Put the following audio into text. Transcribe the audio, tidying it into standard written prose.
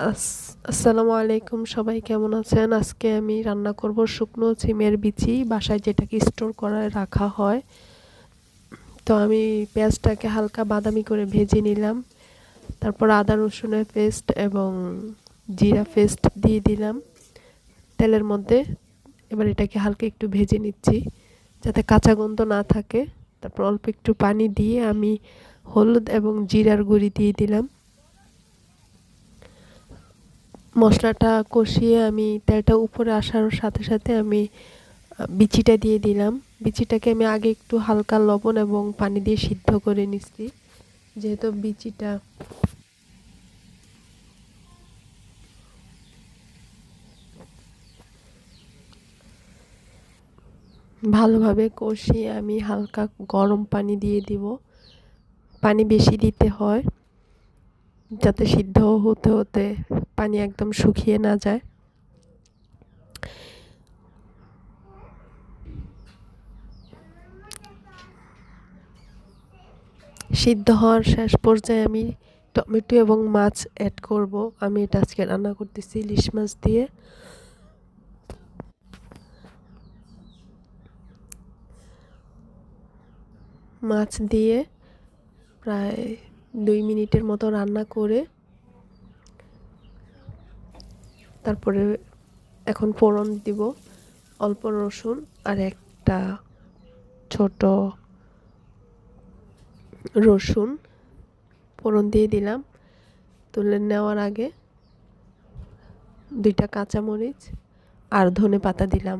আসসালামু আলাইকুম, সবাই কেমন আছেন? আজকে আমি রান্না করব শুকনো সিমের বিচি, বাসায় যেটাকে স্টোর করে রাখা হয়। তো আমি পেঁয়াজটাকে হালকা বাদামি করে ভেজে নিলাম। তারপর আদা রসুনের পেস্ট এবং জিরা পেস্ট দিয়ে দিলাম তেলের মধ্যে। এবার এটাকে হালকা একটু ভেজে নিচ্ছি যাতে কাঁচা গন্ধ না থাকে। তারপর অল্প একটু পানি দিয়ে আমি হলুদ এবং জিরার গুঁড়ি দিয়ে দিলাম। মশলাটা কষিয়ে আমি তেলটা উপরে আসার সাথে সাথে আমি বিচিটা দিয়ে দিলাম। বিচিটাকে আমি আগে একটু হালকা লবণ এবং পানি দিয়ে সিদ্ধ করে নিচ্ছি, যেহেতু বিচিটা ভালোভাবে কষিয়ে আমি হালকা গরম পানি দিয়ে দিব। পানি বেশি দিতে হয় যাতে সিদ্ধ হতে হতে পানি একদম শুকিয়ে না যায়। সিদ্ধ হওয়ার শেষ পর্যায়ে আমি টমেটো এবং মাছ অ্যাড করব। আমি এটা আজকে রান্না করতেছি ইলিশ মাছ দিয়ে। মাছ দিয়ে প্রায় 2 মিনিটের মতো রান্না করে তারপরে এখন ফোড়ন দিব। অল্প রসুন আর একটা ছোট রসুন ফোড়ন দিয়ে দিলাম। তুলে নেওয়ার আগে 2টা কাঁচামরিচ আর ধনেপাতা দিলাম।